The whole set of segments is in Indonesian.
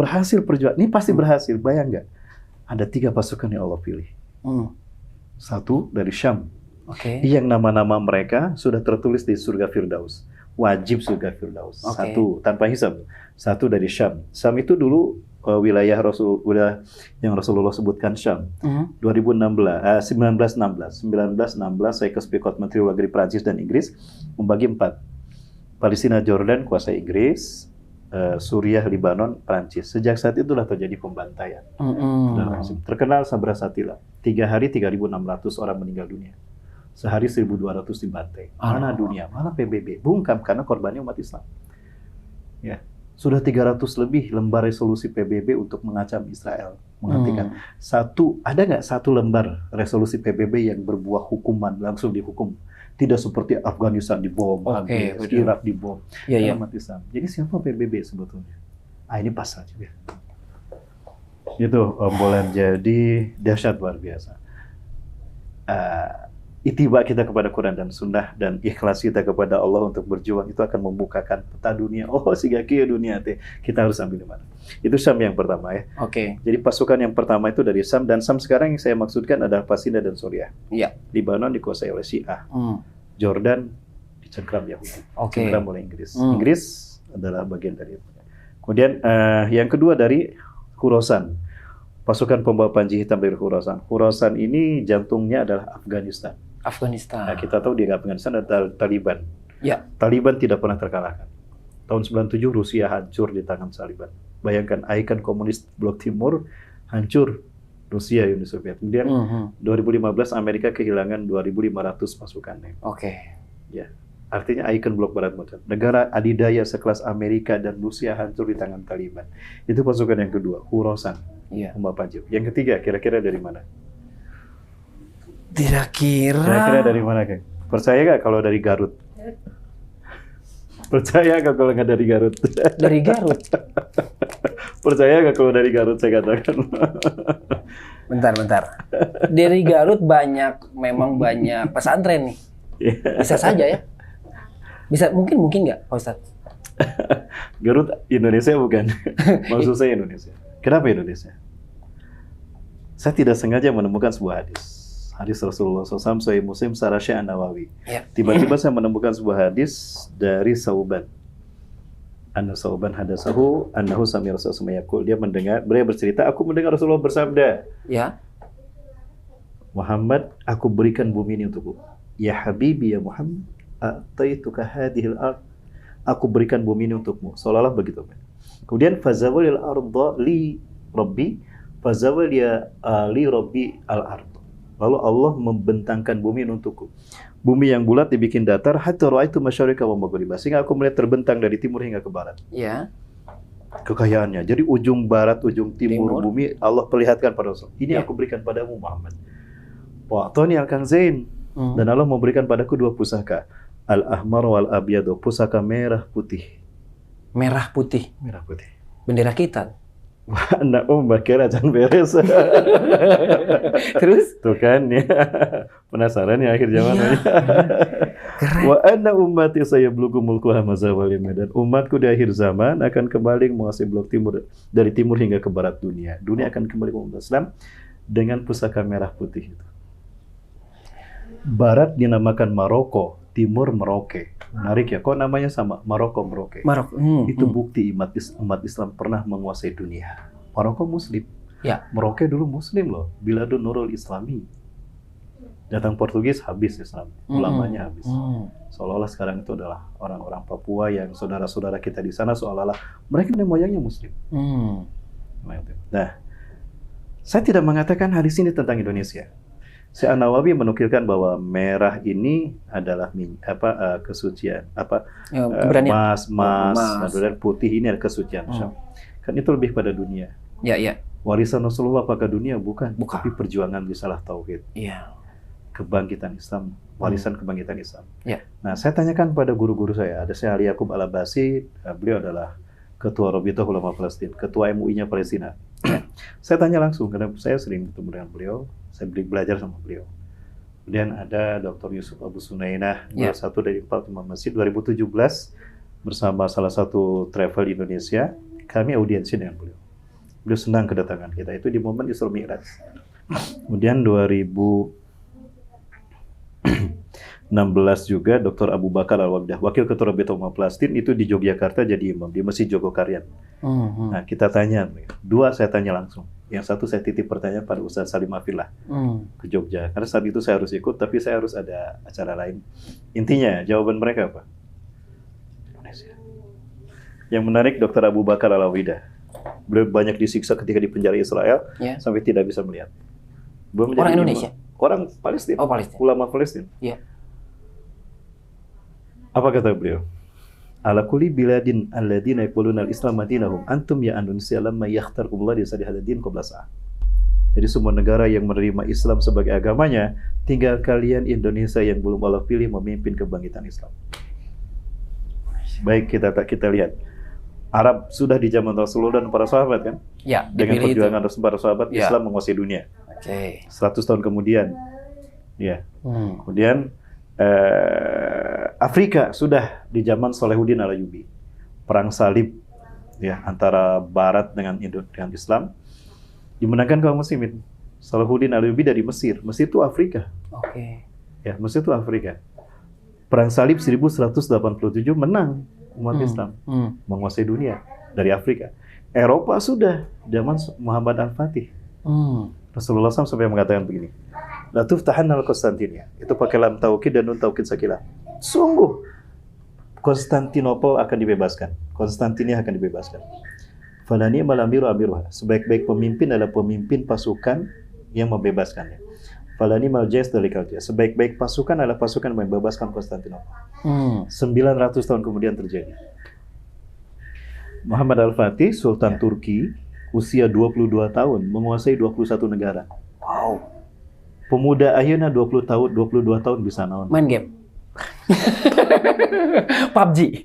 berhasil perjuangan. Ini pasti berhasil, bayang nggak? Ada 3 pasukan yang Allah pilih. Satu dari Syam. Yang nama-nama mereka sudah tertulis di surga Firdaus. Wajib surga Firdaus. Satu, tanpa hisab. Satu dari Syam. Syam itu dulu wilayah yang Rasulullah sebutkan Syam. 1916 saya ke Spikot Menteri Luar Negeri Prancis dan Inggris membagi 4. Palestina, Jordan kuasai Inggris, Suriah, Libanon, Prancis. Sejak saat itulah terjadi pembantaian. Terkenal Sabra Satila. 3 hari 3.600 orang meninggal dunia. Sehari 1.200 dibantai. Mana dunia? Mana PBB? Bungkam karena korbannya umat Islam. Ya. Sudah 300 lebih lembar resolusi PBB untuk mengacam Israel, menghentikan. Ada nggak satu lembar resolusi PBB yang berbuah hukuman, langsung dihukum? Tidak seperti Afghanistan dibom, Irak dibom, umat Islam. Jadi siapa PBB sebetulnya? Ini pas saja. Itu obrolan jadi dahsyat luar biasa. Itiba kita kepada Quran dan Sunnah dan ikhlas kita kepada Allah untuk berjuang itu akan membukakan peta dunia. Sigaki dunia teh. Kita harus ambil di mana? Itu Syam yang pertama ya. Jadi pasukan yang pertama itu dari Syam, dan Syam sekarang yang saya maksudkan adalah Palestina dan Suriah. Libanon dikuasai oleh Syiah. Jordan dicengkram Yahudi. Dicengkram oleh Inggris. Inggris adalah bagian dari itu. Kemudian yang kedua dari Khurasan. Pasukan pembawa panji hitam dari Khurasan. Khurasan ini jantungnya adalah Afghanistan. Nah, kita tahu di Afghanistan ada Taliban. Taliban tidak pernah terkalahkan. Tahun 97 Rusia hancur di tangan Taliban. Bayangkan, ikon komunis Blok Timur hancur Rusia, Uni Soviet. Kemudian 2015 Amerika kehilangan 2.500 pasukannya. Ya, artinya ikon Blok Barat modern. Negara adidaya sekelas Amerika dan Rusia hancur di tangan Taliban. Itu pasukan yang kedua, Khurasan. Pembawa panji. Yang ketiga, kira-kira dari mana? Kira-kira dari mana, Kang? Percaya nggak kalau dari Garut? Percaya nggak kalau nggak dari Garut? Dari Garut? Percaya nggak kalau dari Garut, saya katakan? Bentar. Dari Garut memang banyak pesantren nih. Bisa saja ya? Mungkin nggak, Pak Ustadz? Garut Indonesia bukan? Maksud saya Indonesia. Kenapa Indonesia? Saya tidak sengaja menemukan sebuah hadis Rasulullah SAW, Sahih Muslim, Sarasya An-Nawawi. Tiba-tiba saya menemukan sebuah hadis dari Sauban. Sauban hadasahu annahu sami Rasulullah yaqul. Beliau bercerita, aku mendengar Rasulullah bersabda. Muhammad, aku berikan bumi ini untukmu. Ya Habibi ya Muhammad, ataituka hadhil ard. Aku berikan bumi ini untukmu. Seolah-olah begitu. Kemudian fazawalil arda li rabbi, fazawal ya li rabbi al-ard. Lalu Allah membentangkan bumi untukku. Bumi yang bulat dibikin datar, hatta ra'aitu masyariqa wa maghriba. Sehingga aku melihat terbentang dari timur hingga ke barat. Kekayaannya. Jadi ujung barat, ujung timur bumi Allah perlihatkan pada Rasul. Ini aku berikan padamu Muhammad. Wa'tani al-kanzain. Dan Allah memberikan padaku 2 pusaka. Al-ahmar wal abyad, pusaka merah putih. Merah putih. Bendera kita. Wah, anak kira jangan beres. Terus? Tuh kan ya. Penasaran ya akhir zaman. Wa anna ummati sayablughu mulkuha mazawalima, dan umatku di akhir zaman akan kembali menguasai blok timur, dari timur hingga ke barat dunia. Dunia akan kembali ke umat Islam dengan pusaka merah putih itu. Barat dinamakan Maroko, timur Merauke. Menarik ya, kok namanya sama? Maroko, Merauke. Itu bukti umat Islam pernah menguasai dunia. Maroko Muslim. Merauke dulu Muslim loh. Biladun Nurul Islami. Datang Portugis, habis Islam. Ulamanya habis. Seolah-olah sekarang itu adalah orang-orang Papua yang saudara-saudara kita di sana, seolah-olah mereka nenek moyangnya Muslim. Nah, saya tidak mengatakan hadis ini tentang Indonesia. Syekh An-Nawawi menukilkan bahwa merah ini adalah kesucian, emas, dan putih ini adalah kesucian. Kan itu lebih pada dunia. Warisan Rasulullah apakah dunia? Bukan. Tapi perjuangan risalah tauhid. Kebangkitan Islam, warisan kebangkitan Islam. Nah, saya tanyakan pada guru-guru saya, ada Syekh Ali Yaqub Al-Abbasi, beliau adalah Ketua Rabithah Ulama Palestina, Ketua MUI-nya Palestina. Saya tanya langsung, karena saya sering bertemu dengan beliau, saya belajar sama beliau. Kemudian ada Dr. Yusuf Abu Sunainah, salah satu dari 4 imam masjid, 2017 bersama salah satu travel Indonesia, kami audiensi dengan beliau. Beliau senang kedatangan kita. Itu di momen Isra Mi'raj. Kemudian 2016 juga Dr. Abu Bakar Al-Wabdah, Wakil Ketua Rabita Ummah Palestin, itu di Yogyakarta jadi imam di Masjid Jogokarian. Nah, kita tanya, dua saya tanya langsung. Yang satu saya titip pertanyaan pada Ustaz Salim Afillah ke Jogja. Karena saat itu saya harus ikut, tapi saya harus ada acara lain. Intinya, jawaban mereka apa? Indonesia. Yang menarik Dr. Abu Bakar Al-Wabdah. Beliau banyak disiksa ketika di penjara Israel, sampai tidak bisa melihat. Orang Indonesia? Orang Palestina. Oh, Palestina. Ulama Palestina. Iya. Apa kata beliau? Ala kulli biladin alladziina yaquluna al-islam madinahum antum ya Indonesia lamma yakhtarkumullah di hadadin qabla sa'ah. Jadi semua negara yang menerima Islam sebagai agamanya, tinggal kalian Indonesia yang belum Allah pilih memimpin kebangkitan Islam. Baik, kita lihat. Arab sudah di zaman Rasulullah dan para sahabat kan? Ya, dengan perjuangan para sahabat, Islam menguasai dunia. 100 tahun kemudian. Ya. Kemudian Afrika sudah di zaman Salahuddin Al-Ayyubi. Perang salib ya antara barat dengan Islam dimenangkan kaum muslimin. Salahuddin Al-Ayyubi dari Mesir. Mesir itu Afrika. Ya, Mesir itu Afrika. Perang salib 1187 menang umat Islam, menguasai dunia dari Afrika. Eropa sudah zaman Muhammad Al-Fatih. Rasulullah SAW sampai mengatakan begini, la tuftahanna al-Konstantinia. Itu pakai lam taukid dan nun taukid sakilah. Sungguh Konstantinopel akan dibebaskan. Konstantinia akan dibebaskan. Falani malamiru amiruha. Sebaik-baik pemimpin adalah pemimpin pasukan yang membebaskannya. Falani maljais dalikal jais. Sebaik-baik pasukan adalah pasukan yang membebaskan Konstantinopel. 900 tahun kemudian terjadi. Muhammad Al-Fatih, Sultan Turki, usia 22 tahun, menguasai 21 negara. Wow. Pemuda ayeuna 22 tahun bisa naon. Main game. PUBG.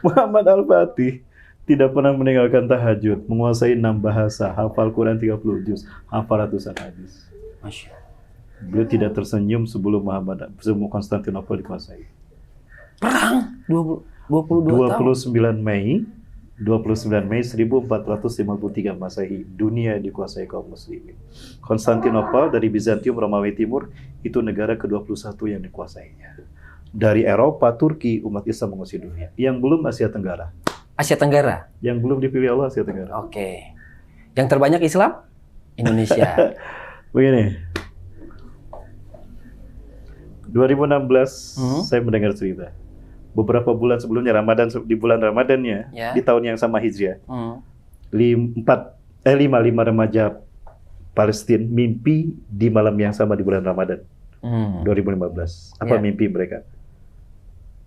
Muhammad Al-Fatih tidak pernah meninggalkan tahajud, menguasai 6 bahasa, hafal Quran 30 juz, hafal ratusan hadis. Masya Allah. Beliau tidak tersenyum sebelum Konstantinopel dikuasai. Perang 29 Mei 1453 Masehi, dunia dikuasai kaum muslimin. Konstantinopel dari Bizantium Romawi Timur itu negara ke-21 yang dikuasainya. Dari Eropa, Turki, umat Islam menguasai dunia. Yang belum Asia Tenggara. Asia Tenggara. Yang belum dipilih Allah Asia Tenggara. Oke. Yang terbanyak Islam? Indonesia. Begini. 2016 saya mendengar cerita. Beberapa bulan sebelumnya di bulan Ramadannya di tahun yang sama Hijriah. 5 remaja Palestina mimpi di malam yang sama di bulan Ramadan 2015. Apa mimpi mereka?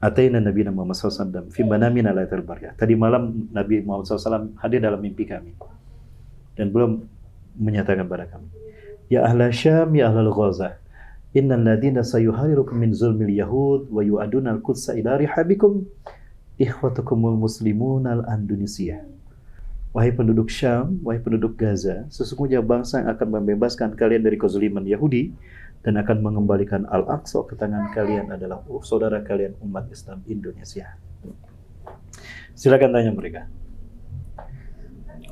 Ataina Nabi Muhammad SAW fi manamina lailatul baryah. Tadi malam Nabi Muhammad SAW hadir dalam mimpi kami. Dan belum menyatakan pada kami, ya ahla Syam, ya ahlal Ghaza, innal ladina sayuharirukum min zulmil yahud wa yu'aduna al-Qudsa ila rihabikum ikhwatukumul muslimun al-Andalusiyah. Wahai penduduk Syam, wahai penduduk Gaza, sesungguhnya bangsa yang akan membebaskan kalian dari kezaliman Yahudi dan akan mengembalikan Al-Aqsa ke tangan kalian adalah saudara kalian umat Islam Indonesia. Silakan tanya mereka.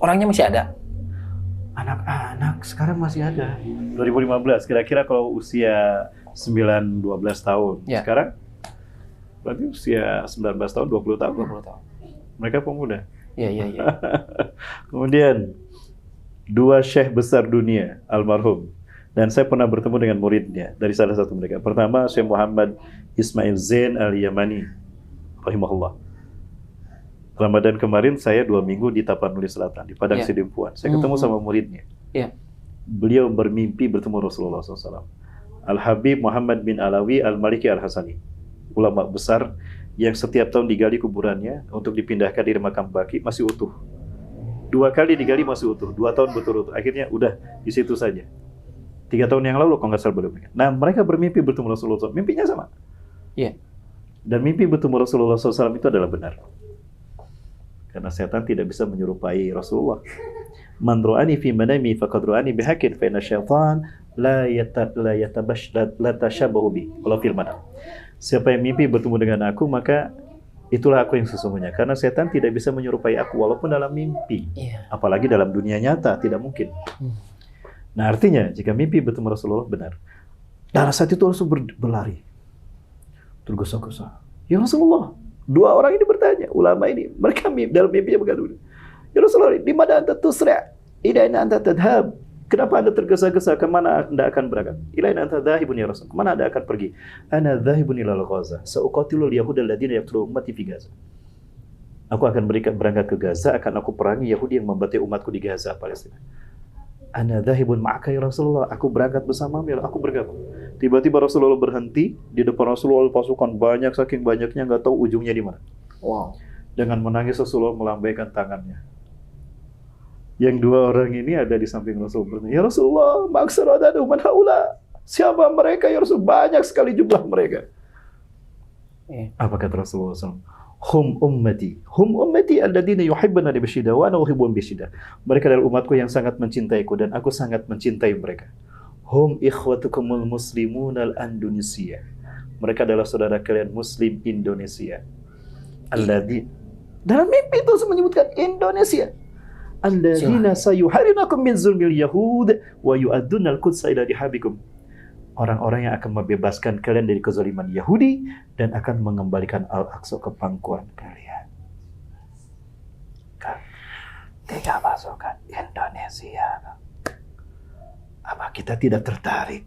Orangnya masih ada? Anak-anak sekarang masih ada. 2015 kira-kira kalau usia 9-12 tahun. Sekarang berarti usia 19 tahun, 20 tahun. Mereka pemuda. Iya. Kemudian 2 syekh besar dunia almarhum, dan saya pernah bertemu dengan muridnya dari salah satu mereka. Pertama Syekh Muhammad Ismail Zain Al-Yamani rahimahullah. Ramadan kemarin saya 2 minggu di Tapanuli Selatan, di Padang Sidimpuan. Saya ketemu sama muridnya. Beliau bermimpi bertemu Rasulullah SAW. Al-Habib Muhammad bin Alawi Al-Maliki Al-Hasani, ulama besar yang setiap tahun digali kuburannya untuk dipindahkan di makam Baqi, masih utuh. 2 kali digali masih utuh, 2 tahun berturut-turut. Akhirnya udah di situ saja. 3 tahun yang lalu kalau nggak salah belum. Nah, mereka bermimpi bertemu Rasulullah SAW. Mimpinya sama. Dan mimpi bertemu Rasulullah SAW itu adalah benar. Karena setan tidak bisa menyerupai Rasulullah. Man ra'ani fi manami faqad ra'ani bihaqqin fa inna syaitan la tashabbahu bi. Kalau fil manam. Siapa yang mimpi bertemu dengan aku, maka Itulah aku yang sesungguhnya. Karena setan tidak bisa menyerupai aku walaupun dalam mimpi. Apalagi dalam dunia nyata, tidak mungkin. Nah artinya, jika mimpi bertemu Rasulullah benar. Dalam saat itu Rasul berlari. Tergesa-gesa. Ya Rasulullah, dua orang ini bertanya, ulama ini, mereka dalam mimpinya berkata, ya Rasulullah, di mana anta tusra'? Ilaina anta tadhab. Kenapa anda tergesa-gesa? Kemana anda akan berangkat? Ilaina anta dhahibun ya Rasul. Kemana anda akan pergi? Ana dhahibun ilal Gaza. Sa'uqatilul yahuda alladziina yaqtuluna ummati fi Gaza. Aku akan berangkat ke Gaza, akan aku perangi Yahudi yang membantai umatku di Gaza, Palestina. Ana dhahibun ma'aka ya Rasulullah. Aku berangkat bersamamu ya, aku bergabung. Tiba-tiba Rasulullah berhenti, di depan Rasulullah pasukan banyak, saking banyaknya nggak tahu ujungnya di mana. Wow. Dengan menangis Rasulullah melambaikan tangannya. Yang dua orang ini ada di samping Rasulullah. Ya Rasulullah, maksudnya man haula. Siapa mereka ya Rasul? Banyak sekali jumlah mereka. Apa kata Rasulullah SAW? Hum ummati alladzina yuhibbuna bishiddah wa ana uhibbuhum bishiddah. Mereka adalah umatku yang sangat mencintaiku dan aku sangat mencintai mereka. Hum ikhwatukumul muslimun al-Indonesia. Mereka adalah saudara kalian Muslim Indonesia. Alladzi dalam mimpi itu menyebutkan Indonesia. Alladzina sayuharinakum min zulmil yahud wa yu'adduna al-Quds ila dihabikum. Orang-orang yang akan membebaskan kalian dari kezaliman Yahudi dan akan mengembalikan Al-Aqsa ke pangkuan kalian. Kan, tiga pasukan Indonesia. Apa kita tidak tertarik?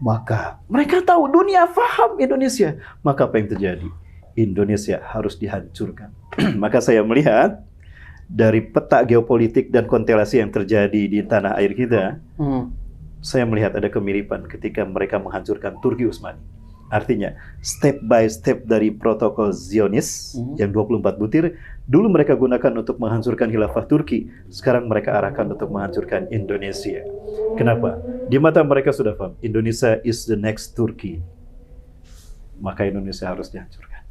Maka mereka tahu dunia faham Indonesia. Maka apa yang terjadi? Indonesia harus dihancurkan. Maka saya melihat dari peta geopolitik dan konstelasi yang terjadi di tanah air kita, saya melihat ada kemiripan ketika mereka menghancurkan Turki Utsmani. Artinya, step by step dari protokol Zionis yang 24 butir, dulu mereka gunakan untuk menghancurkan khilafah Turki, sekarang mereka arahkan untuk menghancurkan Indonesia. Kenapa? Di mata mereka sudah paham, Indonesia is the next Turki. Maka Indonesia harus dihancurkan.